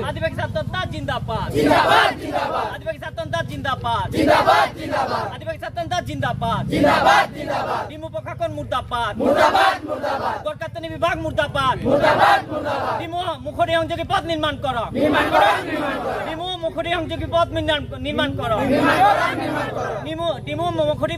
आदिवासी स्वतंत्रता जिंदाबाद जिंदाबाद जिंदाबाद आदिवासी स्वतंत्रता जिंदाबाद जिंदाबाद जिंदाबाद आदिवासी स्वतंत्रता जिंदाबाद जिंदाबाद जिंदाबाद ডিমু প্রশাসন মুর্দাবাদ मुर्दाबाद मुर्दाबाद গড়কাপ্তানি বিভাগ মুর্দাবাদ मुर्दाबाद मुर्दाबाद ডিমু মুখৰী সংযোগী পথ নিৰ্মাণ কৰক निर्माण करो निर्माण करो ডিমু মুখৰী সংযোগী পথ নিৰ্মাণ কৰক निर्माण करो निर्माण करो ডিমু মুখৰী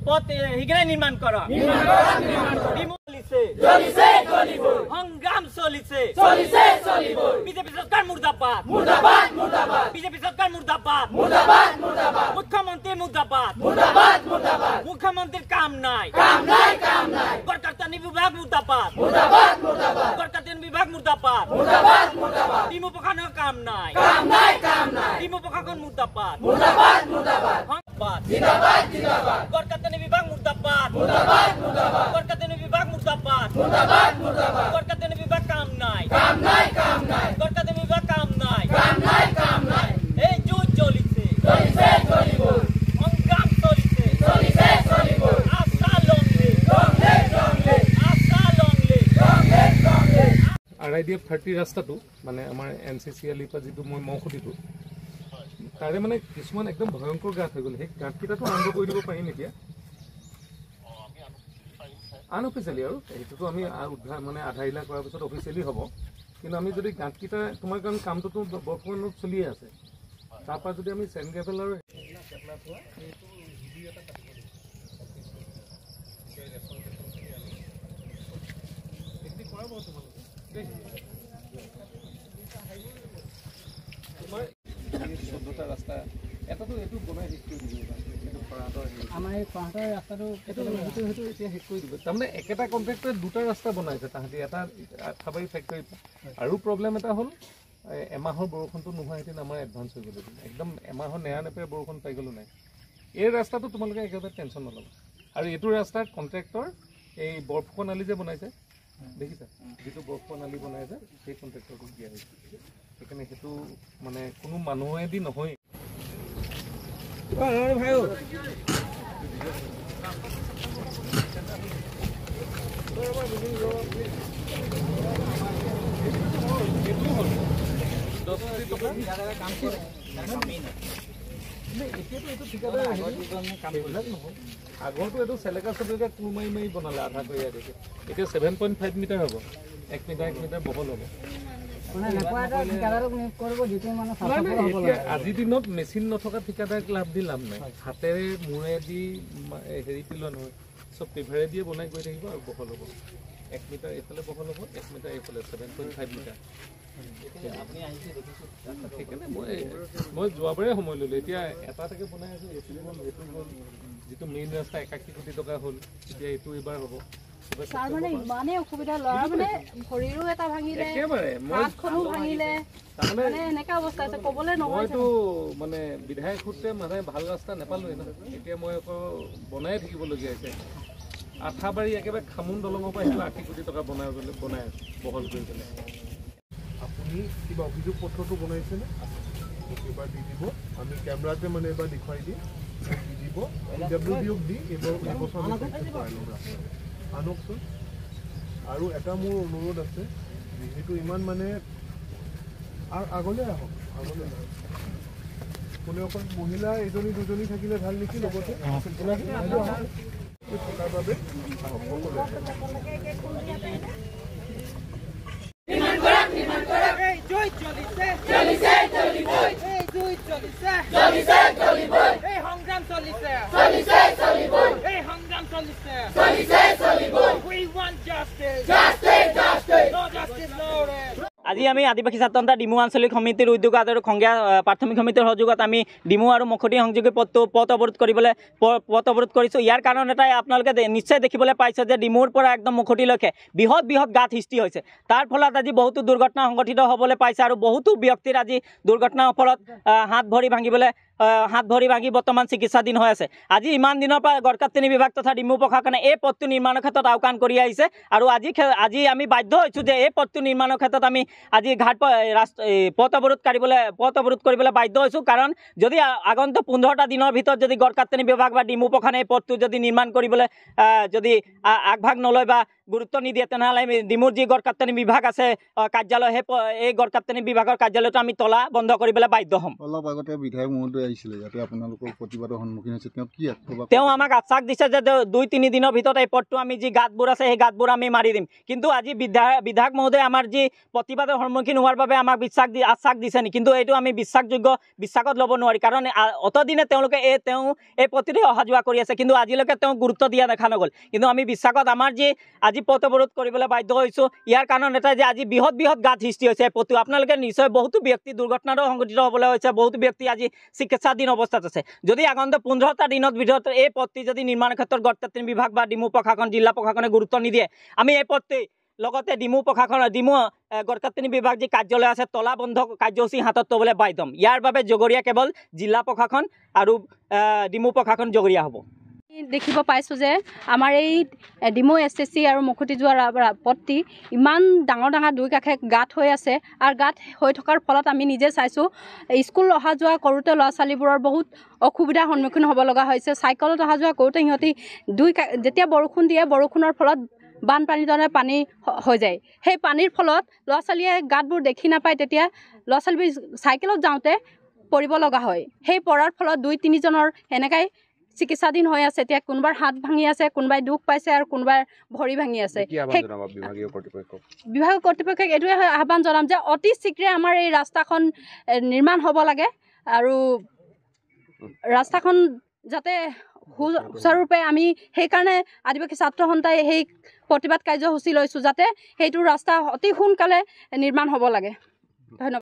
পথ হিগৰাই নিৰ্মাণ কৰক निर्माण करो निर्माण करो ডিমু চলিছে চলিছে চলিবই সংগ্ৰাম চলিছে চলিছে চলিবই বিজেপি সরকার মুর্দাবাদ मुर्दाबाद मुर्दाबाद বিজেপি সরকার মুর্দাবাদ मुर्दाबाद मुर्दाबाद মুখ্যমন্ত্রী মুর্দাবাদ मुर्दाबाद मुर्दाबाद মুখ্যমন্ত্রীর কাম নাই काम नहीं काम नहीं গড়কাপ্তানি বিভাগ মুর্দাবাদ मुर्दाबाद मुर्दाबाद গড়কাপ্তানি বিভাগ মুর্দাবাদ मुर्दाबाद मुर्दाबाद ডিমু প্রশাসনের কাম নাই काम नहीं काम नहीं ডিমু প্রশাসন মুর্দাবাদ मुर्दाबाद मुर्दाबाद মুর্দাবাদ जिंदाबाद जिंदाबाद গড়কাপ্তানি বিভাগ মুর্দাবাদ मुर्दाबाद मुर्दाबाद গড়কাপ্তানি বিভাগ মুর্দাবাদ मुर्दाबाद मुर्दाबाद গড়কাপ্তানি বিভাগ কাম নাই काम नहीं काम नहीं গড়কাপ্তানি বিভাগ কাম নাই काम नहीं काम नहीं এই যুদ্ধ চলিছে চলিছে চলিবই সংগ্রাম চলিছে চলিছে চলিবই আশা লংলে লংলে লংলে আশা লংলে লংলে লংলে RIDF 30 ৰাস্তাটো মানে আমাৰ NCCLE পৰা যিটো মই মৌখুটিটো তাৰে মানে কিছুমান একদম ভয়ংকৰ গাঁত হৈ গ'ল সেই গাঁতকেইটাটো আৰম্ভ কৰি দিব পাৰিম এতিয়া আনঅফিচিয়েলি আৰু সেইটোতো আমি উদ্ধাৰ মানে আধা ইলা কৰাৰ পিছত অফিচিয়েলি হ'ব কিন্তু আমি যদি গাঁতকেইটা তোমাৰ কাৰণ কামটোতো বৰ্তমানত চলিয়ে আছে তাৰপৰা যদি আমি চেণ্ড গ্ৰেভেল আৰু চৈধ্যটা ৰাস্তা এটাতো এইটো বনাই শেষ কৰি দিব আমাৰ এই পাহাৰৰ ৰাস্তাটো সেইটো এতিয়া শেষ কৰি দিব তাৰমানে একেটা কণ্ট্ৰেক্টৰে দুটা ৰাস্তা বনাইছে তাহাঁতি এটা আঠাবাৰী ফেক্টৰী আৰু প্ৰব্লেম এটা হ'ল এমাহৰ বৰষুণটো নোহোৱাহেঁতেন আমাৰ এডভান্স হৈ গ'ল একদম এমাহৰ নেৰানেপেৰা বৰষুণ পাই গ'লো নাই এই ৰাস্তাটো তোমালোকে একেবাৰে টেনশ্যন নল'বা আৰু এইটো ৰাস্তাত কণ্ট্ৰেক্টৰ এই বৰফুকন আলি যে বনাইছে দেখিছা যিটো বৰফুকন আলি বনাইছে সেই কণ্ট্ৰেক্টৰটো দিয়া হৈছে সেইকাৰণে সেইটো মানে কোনো মানুহেদি নহয় আগৰটো এইটো চেলেকা চলেকা কোৰ মাৰি মাৰি বনালে আধা কৰি দিছে এতিয়া 7.5 মিটাৰ হ'ব 1 মিটাৰ বহল হ'ব আজিৰ দিনত মেচিন নথকা ঠিকাদাৰক লাভ দি লাভ নাই হাতেৰে মূৰেদি হেৰি পেলোৱা নহয় চব পেভাৰে দিয়ে বনাই গৈ থাকিব আৰু বহল হ'ব 1 মিটাৰ এইফালে বহল হ'ব 1 মিটাৰ এইফালে 7.5 মিটাৰ সেইকাৰণে মই যোৱাবাৰে সময় ল'লোঁ এতিয়া এটা এটাকে বনাই আছোঁ এইটো হ'ল যিটো মেইন ৰাস্তা 81 কোটি টকা হ'ল এতিয়া এইটো এইবাৰ হ'ব মানে ইমানেই অসুবিধা ল'ৰা মানে ভৰিৰো এটা ভাঙিলে হাতখনো ভাঙিলে মানে এনেকা অৱস্থা আছে ক'বলৈ নহয় মইতো মানে বিধায়ক সূত্ৰে মানে ভাল ৰাস্তা নাপালোৱে না এতিয়া মই আকৌ বনাই থাকিবলগীয়া হৈছে আঠাবাৰী একেবাৰে খামুন দলঙৰ পৰা সেইটো 80 কোটি টকা বনাই আছোঁ বহল কৰি পেলাই আপুনি কিবা অভিযোগ পত্ৰটো বনাইছেনে এবাৰ দি দিব আমি কেমেৰাতে মানে এবাৰ দেখুৱাই দিম দি দিব PWDক দি এইবাৰ আনকচোন আৰু এটা মোৰ অনুৰোধ আছে যিহেতু ইমান মানে আগলৈ আহক কোনে অকল মহিলা এজনী দুজনী থাকিলে ভাল নেকি লগতে থকাৰ বাবে সংগ্ৰাম চলিছে আজি আমি আদিবাসী ছাত্ৰসন্থা ডিমু আঞ্চলিক সমিতিৰ উদ্যোগত আৰু খংগীয়া প্ৰাথমিক সমিতিৰ সহযোগত আমি ডিমু আৰু মুখতি সংযোগী পথ অৱৰোধ কৰিছোঁ ইয়াৰ কাৰণ এটাই আপোনালোকে নিশ্চয় দেখিবলৈ পাইছে যে ডিমুৰ পৰা একদম মুখতিলৈকে বৃহৎ গাঁত সৃষ্টি হৈছে তাৰ ফলত আজি বহুতো দুৰ্ঘটনা সংঘটিত হ'বলৈ পাইছে আৰু বহুতো ব্যক্তিৰ আজি দুৰ্ঘটনাৰ ফলত হাত ভৰি ভাঙি বৰ্তমান চিকিৎসাধীন হৈ আছে আজি ইমান দিনৰ পৰা গড়কাপ্তানি বিভাগ তথা ডিমু প্ৰশাসনে এই পথটো নিৰ্মাণৰ ক্ষেত্ৰত আওকাণ কৰি আহিছে আৰু আজি আমি বাধ্য হৈছোঁ যে এই পথটো নিৰ্মাণৰ ক্ষেত্ৰত আমি আজি পথ অৱৰোধ কৰিবলৈ বাধ্য হৈছোঁ কাৰণ যদি আগন্তুক 15টা দিনৰ ভিতৰত যদি গড়কাপ্তানি বিভাগ বা ডিমু প্ৰশাসনে এই পথটো যদি নিৰ্মাণ কৰিবলৈ যদি আগভাগ নলয় বা গুৰুত্ব নিদিয়ে তেনেহ'লে ডিমুৰ যি গড় কাপ্তানি বিভাগ আছে কাৰ্যালয় এই গড় কাপ্তানি বিভাগৰ কাৰ্যালয়টো আমি তলা বন্ধ কৰিবলৈ বাধ্য হ'ম। অলপ আগতে বিধায়ক মহোদয় আহিছিলে যাতে আপোনালোকৰ প্ৰতিবাদৰ সন্মুখীন হৈছে তেওঁ কি তেওঁ আমাক আশ্বাস দিছে যে 2-3 দিনৰ ভিতৰত এই পথটো আমি যি গাঁতবোৰ আছে সেই গাঁতবোৰ আমি মাৰি দিম, কিন্তু আজি বিধায়ক মহোদয়ে আমাৰ যি প্ৰতিবাদৰ সন্মুখীন হোৱাৰ বাবে আমাক আশ্বাস দিছে নি, কিন্তু এইটো আমি বিশ্বাসত ল'ব নোৱাৰি, কাৰণ অতদিনে তেওঁলোকে এই পথেৰে অহা যোৱা কৰি আছে, কিন্তু আজিলৈকে তেওঁ গুৰুত্ব দিয়া দেখা নগ'ল। কিন্তু আমি বিশ্বাসত আমাৰ যি আজি পথ অৱৰোধ কৰিবলৈ বাধ্য হৈছোঁ, ইয়াৰ কাৰণ এটাই যে আজি বৃহৎ গাঁত সৃষ্টি হৈছে এই পথটো। আপোনালোকে নিশ্চয় বহুতো ব্যক্তি দুৰ্ঘটনাৰো সংঘটিত হ'বলৈ হৈছে, বহুতো ব্যক্তি আজি চিকিৎসাধীন অৱস্থাত আছে। যদি আগন্তুক 15টা দিনৰ ভিতৰত এই পথটি যদি নিৰ্মাণৰ ক্ষেত্ৰত গড় কাপ্তানি বিভাগ বা ডিমু প্ৰশাসন জিলা প্ৰশাসনে গুৰুত্ব নিদিয়ে, আমি এই পথটি লগতে ডিমু গড় কাপ্তানি বিভাগ যি কাৰ্যালয় আছে তলা বন্ধ কাৰ্যসূচী হাতত ল'বলৈ বাধ্য হ'ম। ইয়াৰ বাবে জগৰীয়া কেৱল জিলা প্ৰশাসন আৰু ডিমু প্ৰশাসন জগৰীয়া হ'ব। দেখিব পাইছোঁ যে আমাৰ এই ডিমু SSC আৰু মুখুটি যোৱা পথটি ইমান ডাঙৰ দুই কাষে গাঁত হৈ আছে, আৰু গাঁত হৈ থকাৰ ফলত আমি নিজে চাইছোঁ স্কুল অহা যোৱা কৰোঁতে ল'ৰা ছোৱালীবোৰৰ বহুত অসুবিধাৰ সন্মুখীন হ'ব লগা হৈছে। চাইকেলত অহা যোৱা কৰোঁতে সিহঁতি যেতিয়া বৰষুণ দিয়ে, বৰষুণৰ ফলত বানপানীৰ দৰে পানী হৈ যায়। সেই পানীৰ ফলত ল'ৰা ছোৱালীয়ে গাঁতবোৰ দেখি নাপায়, তেতিয়া ল'ৰা ছোৱালীবোৰ চাইকেলত যাওঁতে পৰিব লগা হয়। সেই পৰাৰ ফলত 2-3 জনৰ এনেকাই চিকিৎসাধীন হৈ আছে। এতিয়া কোনোবাৰ হাত ভাঙি আছে, কোনোবাই দুখ পাইছে আৰু কোনোবাই ভৰি ভাঙি আছে। বিভাগীয় কৰ্তৃপক্ষক এইটোৱে আহ্বান জনাম যে অতি শীঘ্ৰে আমাৰ এই ৰাস্তাখন নিৰ্মাণ হ'ব লাগে, আৰু ৰাস্তাখন যাতে সুচাৰুৰূপে আমি সেইকাৰণে আদিবাসী ছাত্ৰ সন্থাই সেই প্ৰতিবাদ কাৰ্যসূচী লৈছোঁ, যাতে সেইটো ৰাস্তা অতি সোনকালে নিৰ্মাণ হ'ব লাগে। ধন্যবাদ।